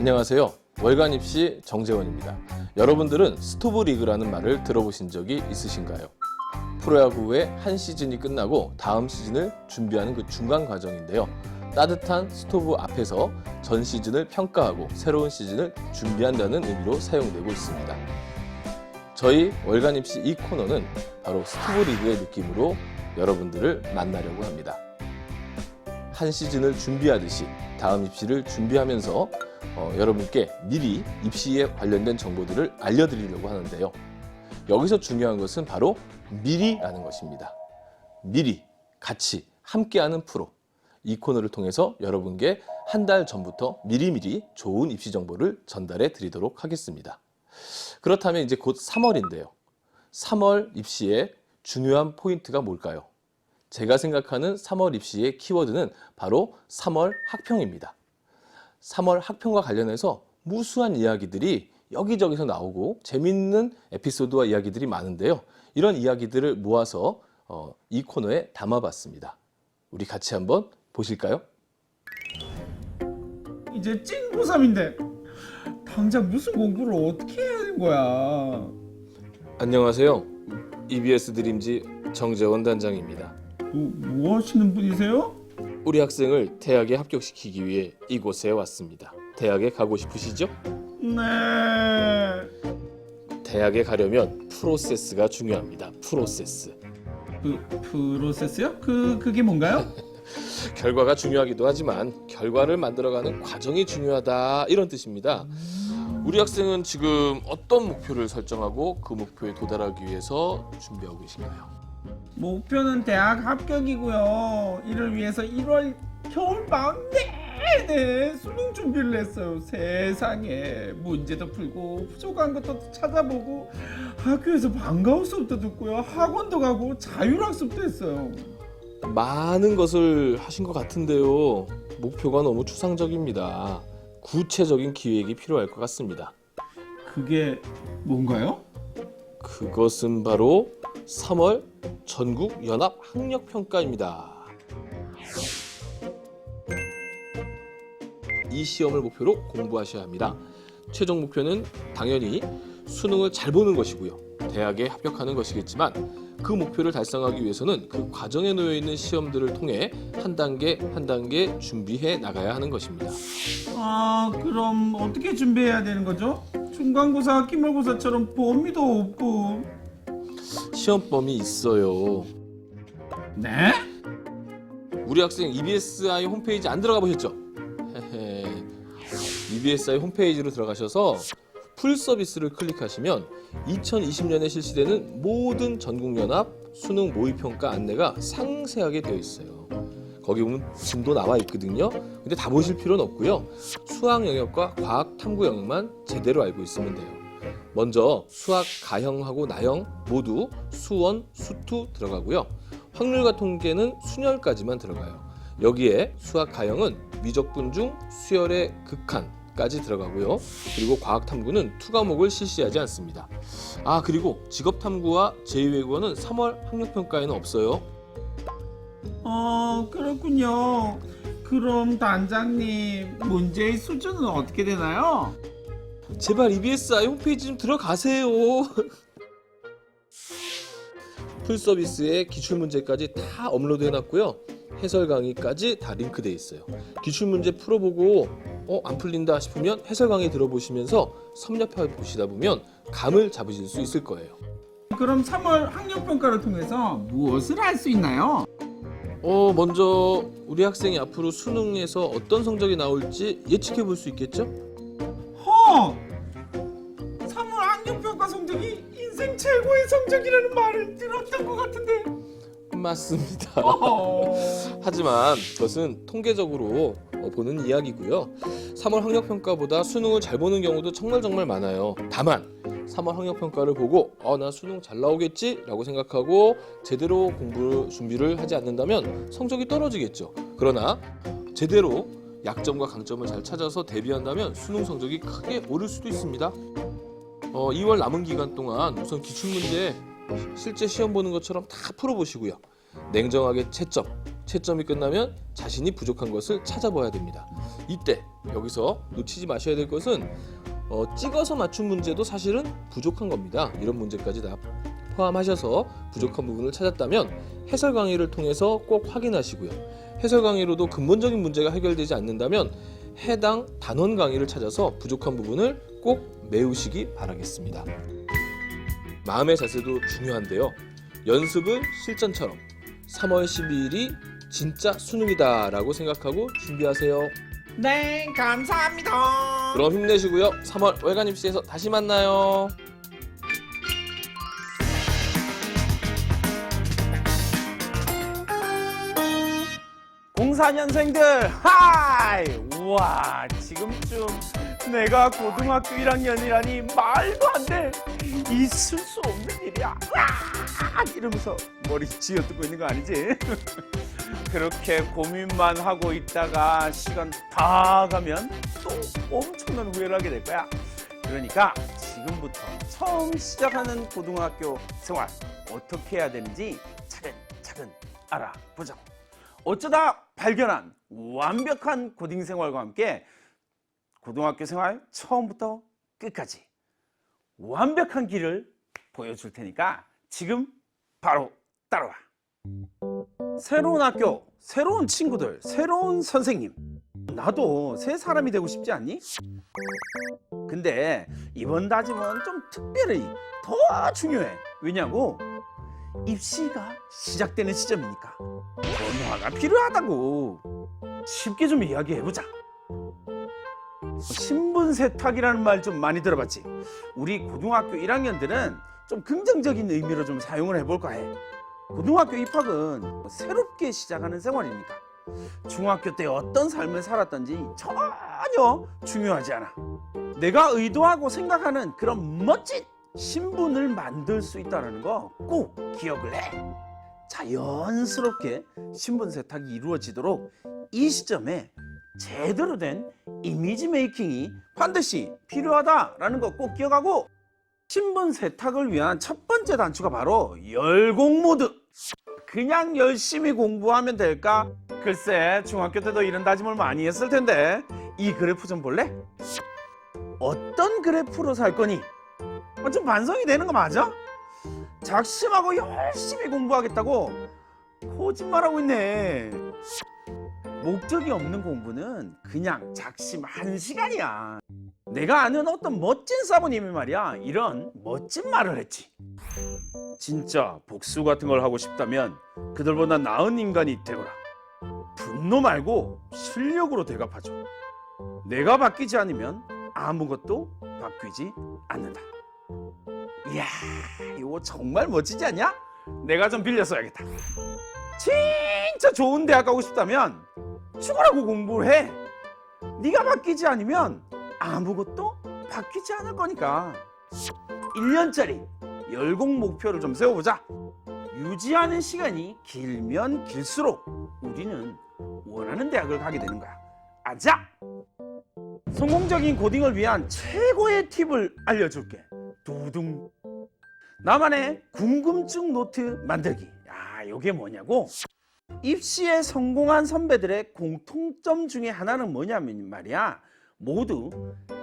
안녕하세요. 월간 입시 정재원입니다. 여러분들은 스토브 리그라는 말을 들어보신 적이 있으신가요? 프로야구의 한 시즌이 끝나고 다음 시즌을 준비하는 그 중간 과정인데요. 따뜻한 스토브 앞에서 전 시즌을 평가하고 새로운 시즌을 준비한다는 의미로 사용되고 있습니다. 저희 월간 입시 이 코너는 바로 스토브 리그의 느낌으로 여러분들을 만나려고 합니다. 한 시즌을 준비하듯이 다음 입시를 준비하면서 여러분께 미리 입시에 관련된 정보들을 알려드리려고 하는데요. 여기서 중요한 것은 바로 미리라는 것입니다. 미리, 같이, 함께하는 프로. 이 코너를 통해서 여러분께 한 달 전부터 미리미리 좋은 입시 정보를 전달해 드리도록 하겠습니다. 그렇다면 이제 곧 3월인데요. 3월 입시의 중요한 포인트가 뭘까요? 제가 생각하는 3월 입시의 키워드는 바로 3월 학평입니다. 3월 학평과 관련해서 무수한 이야기들이 여기저기서 나오고 재밌는 에피소드와 이야기들이 많은데요. 이런 이야기들을 모아서 이 코너에 담아봤습니다. 우리 같이 한번 보실까요? 이제 찐 고3인데 당장 무슨 공부를 어떻게 해야 하는 거야? 안녕하세요. EBS 드림지 정재원 단장입니다. 뭐 하시는 분이세요? 우리 학생을 대학에 합격시키기 위해 이곳에 왔습니다. 대학에 가고 싶으시죠? 네. 대학에 가려면 프로세스가 중요합니다. 프로세스. 프로세스요? 그게 뭔가요? 결과가 중요하기도 하지만 결과를 만들어가는 과정이 중요하다 이런 뜻입니다. 우리 학생은 지금 어떤 목표를 설정하고 그 목표에 도달하기 위해서 준비하고 계신가요? 목표는 대학 합격이고요. 이를 위해서 1월 겨울방학 내내 수능 준비를 했어요. 세상에 문제도 풀고 부족한 것도 찾아보고 학교에서 방과후 수업도 듣고요. 학원도 가고 자율학습도 했어요. 많은 것을 하신 것 같은데요. 목표가 너무 추상적입니다. 구체적인 기획이 필요할 것 같습니다. 그게 뭔가요? 그것은 바로 3월 전국 연합 학력 평가입니다. 이 시험을 목표로 공부하셔야 합니다. 최종 목표는 당연히 수능을 잘 보는 것이고요. 대학에 합격하는 것이겠지만 그 목표를 달성하기 위해서는 그 과정에 놓여 있는 시험들을 통해 한 단계 한 단계 준비해 나가야 하는 것입니다. 그럼 어떻게 준비해야 되는 거죠? 중간고사, 기말고사처럼 범위도 없고. 시험범위 있어요. 네? 우리 학생 EBSI 홈페이지 안 들어가 보셨죠? EBSI 홈페이지로 들어가셔서 풀 서비스를 클릭하시면 2020년에 실시되는 모든 전국연합 수능 모의평가 안내가 상세하게 되어 있어요. 거기 보면 지금도 나와 있거든요. 근데 다 보실 필요는 없고요. 수학 영역과 과학 탐구 영역만 제대로 알고 있으면 돼요. 먼저 수학 가형하고 나형 모두 수원, 수투 들어가고요. 확률과 통계는 순열까지만 들어가요. 여기에 수학 가형은 미적분 중 수열의 극한까지 들어가고요. 그리고 과학 탐구는 2과목을 실시하지 않습니다. 그리고 직업 탐구와 제2외국어는 3월 학력평가에는 없어요. 그렇군요. 그럼 단장님, 문제의 수준은 어떻게 되나요? 제발 EBSI 홈페이지 좀 들어가세요. 풀 서비스에 기출문제까지 다 업로드 해놨고요. 해설 강의까지 다 링크돼 있어요. 기출문제 풀어보고 안 풀린다 싶으면 해설 강의 들어보시면서 섭렵해 보시다 보면 감을 잡으실 수 있을 거예요. 그럼 3월 학력평가를 통해서 무엇을 할 수 있나요? 먼저 우리 학생이 앞으로 수능에서 어떤 성적이 나올지 예측해 볼 수 있겠죠? 3월 학력평가 성적이 인생 최고의 성적이라는 말을 들었던 것 같은데. 맞습니다. 하지만 그것은 통계적으로 보는 이야기고요. 3월 학력평가보다 수능을 잘 보는 경우도 정말 많아요. 다만 3월 학력평가를 보고 나 수능 잘 나오겠지? 라고 생각하고 제대로 공부 준비를 하지 않는다면 성적이 떨어지겠죠. 그러나 제대로 약점과 강점을 잘 찾아서 대비한다면 수능 성적이 크게 오를 수도 있습니다. 2월 남은 기간 동안 우선 기출문제 실제 시험 보는 것처럼 다 풀어보시고요. 냉정하게 채점이 끝나면 자신이 부족한 것을 찾아봐야 됩니다. 이때 여기서 놓치지 마셔야 될 것은 찍어서 맞춘 문제도 사실은 부족한 겁니다. 이런 문제까지 다 포함하셔서 부족한 부분을 찾았다면 해설 강의를 통해서 꼭 확인하시고요. 해설 강의로도 근본적인 문제가 해결되지 않는다면 해당 단원 강의를 찾아서 부족한 부분을 꼭 메우시기 바라겠습니다. 마음의 자세도 중요한데요. 연습을 실전처럼 3월 12일이 진짜 수능이다 라고 생각하고 준비하세요. 네, 감사합니다. 그럼 힘내시고요. 3월 월간 입시에서 다시 만나요. 04년생들 하이! 우와, 지금쯤 내가 고등학교 1학년이라니 말도 안 돼. 있을 수 없는 일이야. 으아! 이러면서 머리 쥐어뜯고 있는 거 아니지? 그렇게 고민만 하고 있다가 시간 다 가면 또 엄청난 후회를 하게 될 거야. 그러니까 지금부터 처음 시작하는 고등학교 생활 어떻게 해야 되는지 차근차근 알아보자고. 어쩌다 발견한 완벽한 고딩 생활과 함께 고등학교 생활 처음부터 끝까지 완벽한 길을 보여줄 테니까 지금 바로 따라와. 새로운 학교, 새로운 친구들, 새로운 선생님. 나도 새 사람이 되고 싶지 않니? 근데 이번 다짐은 좀 특별히 더 중요해. 왜냐고? 입시가 시작되는 시점이니까 변화가 필요하다고. 쉽게 좀 이야기해보자. 신분 세탁이라는 말 좀 많이 들어봤지? 우리 고등학교 1학년들은 좀 긍정적인 의미로 좀 사용을 해볼까 해. 고등학교 입학은 새롭게 시작하는 생활이니까 중학교 때 어떤 삶을 살았던지 전혀 중요하지 않아. 내가 의도하고 생각하는 그런 멋진 신분을 만들 수 있다는 거 꼭 기억을 해. 자연스럽게 신분 세탁이 이루어지도록 이 시점에 제대로 된 이미지 메이킹이 반드시 필요하다라는 거 꼭 기억하고, 신분 세탁을 위한 첫 번째 단추가 바로 열공 모드. 그냥 열심히 공부하면 될까? 글쎄, 중학교 때도 이런 다짐을 많이 했을 텐데. 이 그래프 좀 볼래? 어떤 그래프로 살 거니? 좀 반성이 되는 거 맞아? 작심하고 열심히 공부하겠다고 거짓말하고 있네. 목적이 없는 공부는 그냥 작심 1시간이야. 내가 아는 어떤 멋진 사부님이 말이야, 이런 멋진 말을 했지. 진짜 복수 같은 걸 하고 싶다면 그들보다 나은 인간이 되거라. 분노 말고 실력으로 대갚아줘. 내가 바뀌지 않으면 아무것도 바뀌지 않는다. 이야, 이거 정말 멋지지 않냐? 내가 좀 빌려 써야겠다. 진짜 좋은 대학 가고 싶다면 죽으라고 공부를 해. 네가 바뀌지 않으면 아무것도 바뀌지 않을 거니까. 1년짜리 열공 목표를 좀 세워보자. 유지하는 시간이 길면 길수록 우리는 원하는 대학을 가게 되는 거야. 아자! 성공적인 고딩을 위한 최고의 팁을 알려줄게. 두둥. 나만의 궁금증 노트 만들기. 야, 이게 뭐냐고? 입시에 성공한 선배들의 공통점 중에 하나는 뭐냐면 말이야, 모두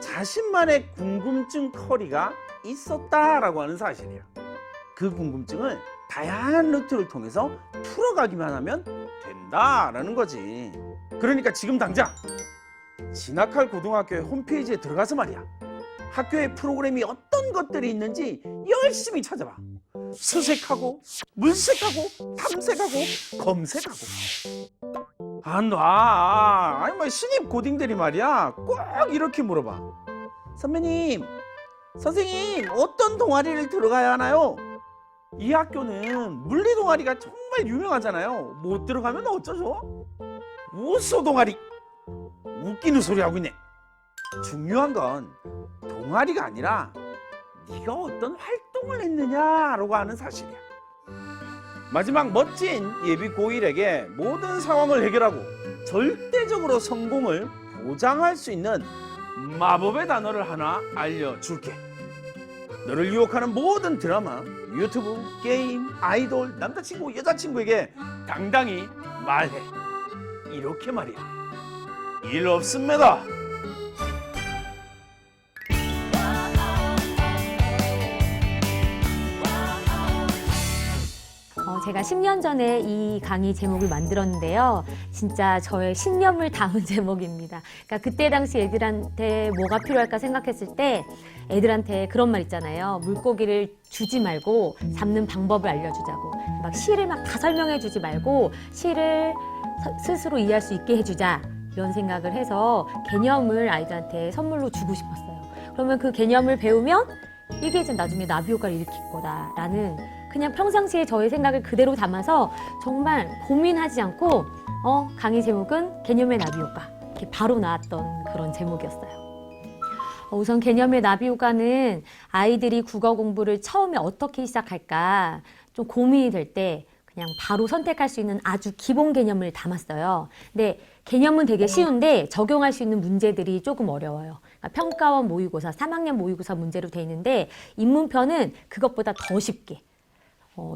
자신만의 궁금증 커리가 있었다라고 하는 사실이야. 그 궁금증을 다양한 루트를 통해서 풀어가기만 하면 된다라는 거지. 그러니까 지금 당장 진학할 고등학교의 홈페이지에 들어가서 말이야, 학교의 프로그램이 어떤 것들이 있는지 열심히 찾아봐. 수색하고 물색하고 탐색하고 검색하고. 아니 뭐 신입 고딩들이 말이야 꼭 이렇게 물어봐. 선배님, 선생님, 어떤 동아리를 들어가야 하나요? 이 학교는 물리 동아리가 정말 유명하잖아요. 못 들어가면 어쩌죠? 우수 동아리. 웃기는 소리 하고 있네. 중요한 건 동아리가 아니라 네가 어떤 활동을 했느냐라고 하는 사실이야. 마지막 멋진 예비 고1에게 모든 상황을 해결하고 절대적으로 성공을 보장할 수 있는 마법의 단어를 하나 알려줄게. 너를 유혹하는 모든 드라마, 유튜브, 게임, 아이돌, 남자친구, 여자친구에게 당당히 말해. 이렇게 말이야. 일 없습니다. 제가 10년 전에 이 강의 제목을 만들었는데요. 진짜 저의 신념을 담은 제목입니다. 그러니까 그때 당시 애들한테 뭐가 필요할까 생각했을 때 애들한테 그런 말 있잖아요. 물고기를 주지 말고 잡는 방법을 알려주자고. 막 시를 막 다 설명해 주지 말고 시를 스스로 이해할 수 있게 해주자. 이런 생각을 해서 개념을 아이들한테 선물로 주고 싶었어요. 그러면 그 개념을 배우면 이게 이제 나중에 나비 효과를 일으킬 거다라는 그냥 평상시에 저의 생각을 그대로 담아서 정말 고민하지 않고 강의 제목은 개념의 나비 효과 이렇게 바로 나왔던 그런 제목이었어요. 우선 개념의 나비 효과는 아이들이 국어 공부를 처음에 어떻게 시작할까 좀 고민이 될 때 그냥 바로 선택할 수 있는 아주 기본 개념을 담았어요. 근데 개념은 되게 쉬운데 적용할 수 있는 문제들이 조금 어려워요. 그러니까 평가원 모의고사, 3학년 모의고사 문제로 돼 있는데 인문편은 그것보다 더 쉽게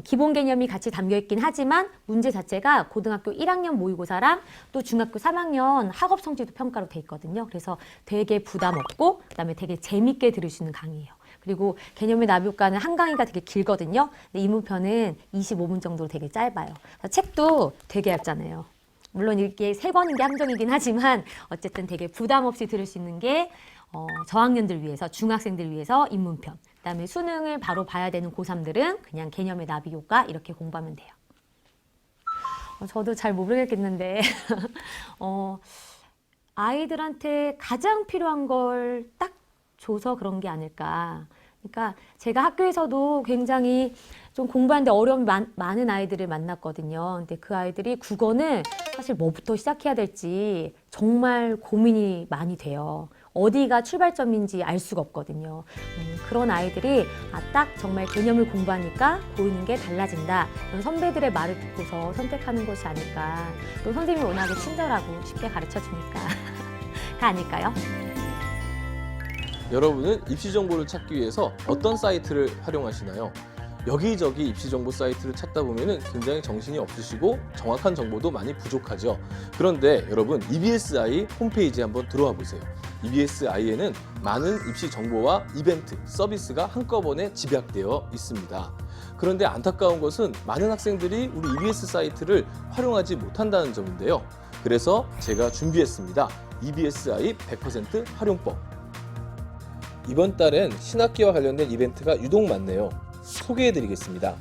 기본 개념이 같이 담겨 있긴 하지만 문제 자체가 고등학교 1학년 모의고사랑 또 중학교 3학년 학업 성취도 평가로 돼 있거든요. 그래서 되게 부담 없고 그다음에 되게 재밌게 들을 수 있는 강의예요. 그리고 개념의 나비 효과는 한 강의가 되게 길거든요. 근데 인문편은 25분 정도로 되게 짧아요. 책도 되게 얇잖아요. 물론 이게 3권인 게 함정이긴 하지만 어쨌든 되게 부담 없이 들을 수 있는 게 저학년들 위해서, 중학생들 위해서 인문편. 그다음에 수능을 바로 봐야 되는 고3들은 그냥 개념의 나비 효과 이렇게 공부하면 돼요. 저도 잘 모르겠는데 아이들한테 가장 필요한 걸 딱 줘서 그런 게 아닐까. 그러니까 제가 학교에서도 굉장히 좀 공부하는데 어려움이 많은 아이들을 만났거든요. 근데 그 아이들이 국어는 사실 뭐부터 시작해야 될지 정말 고민이 많이 돼요. 어디가 출발점인지 알 수가 없거든요. 그런 아이들이 딱 정말 개념을 공부하니까 보이는 게 달라진다. 그런 선배들의 말을 듣고서 선택하는 것이 아닐까. 또 선생님이 워낙에 친절하고 쉽게 가르쳐주니까 가 아닐까요? 여러분은 입시 정보를 찾기 위해서 어떤 사이트를 활용하시나요? 여기저기 입시 정보 사이트를 찾다 보면 굉장히 정신이 없으시고 정확한 정보도 많이 부족하죠. 그런데 여러분 EBSI 홈페이지에 한번 들어와 보세요. EBSI에는 많은 입시 정보와 이벤트, 서비스가 한꺼번에 집약되어 있습니다. 그런데 안타까운 것은 많은 학생들이 우리 EBS 사이트를 활용하지 못한다는 점인데요. 그래서 제가 준비했습니다. EBSI 100% 활용법. 이번 달엔 신학기와 관련된 이벤트가 유독 많네요. 소개해드리겠습니다.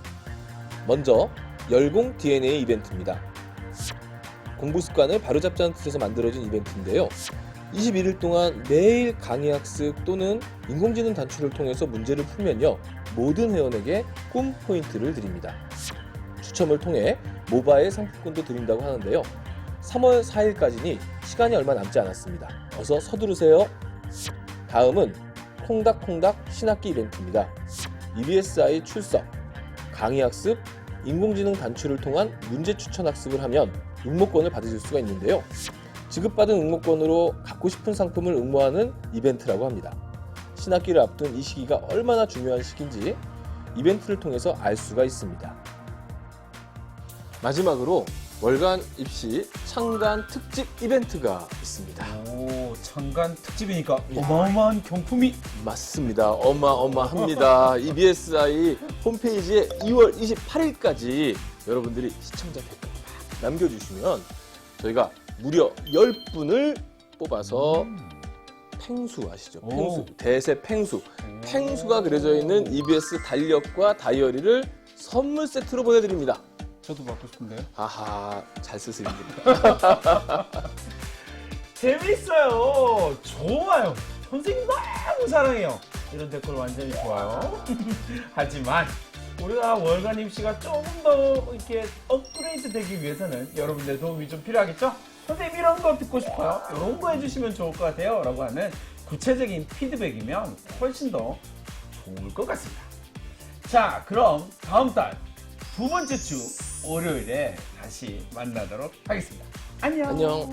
먼저 열공 DNA 이벤트입니다. 공부 습관을 바로잡자는 뜻에서 만들어진 이벤트인데요. 21일 동안 매일 강의학습 또는 인공지능 단추를 통해서 문제를 풀면요. 모든 회원에게 꿈 포인트를 드립니다. 추첨을 통해 모바일 상품권도 드린다고 하는데요. 3월 4일까지니 시간이 얼마 남지 않았습니다. 어서 서두르세요. 다음은 콩닥콩닥 신학기 이벤트입니다. EBSI 출석, 강의학습, 인공지능 단추를 통한 문제 추천 학습을 하면 응모권을 받으실 수가 있는데요. 지급받은 응모권으로 갖고 싶은 상품을 응모하는 이벤트라고 합니다. 신학기를 앞둔 이 시기가 얼마나 중요한 시기인지 이벤트를 통해서 알 수가 있습니다. 마지막으로 월간 입시 창간 특집 이벤트가 있습니다. 오, 창간 특집이니까 어마어마한 경품이 맞습니다. 어마어마합니다. EBSI 홈페이지에 2월 28일까지 여러분들이 시청자 댓글 막 남겨주시면 저희가 무려 10분을 뽑아서 팽수 아시죠? 팽수, 대세 팽수. 팽수가 그려져 있는 EBS 달력과 다이어리를 선물 세트로 보내드립니다. 저도 받고 싶은데요. 아하, 잘 쓰시는군요. 재밌어요. 좋아요. 선생님 너무 사랑해요. 이런 댓글 완전히 좋아요. 하지만 우리가 월간 입시가 조금 더 이렇게 업그레이드 되기 위해서는 여러분들의 도움이 좀 필요하겠죠? 선생님 이런 거 듣고 싶어요. 이런 거 해주시면 좋을 것 같아요. 라고 하는 구체적인 피드백이면 훨씬 더 좋을 것 같습니다. 자, 그럼 다음 달 두 번째 주 월요일에 다시 만나도록 하겠습니다. 안녕. 안녕.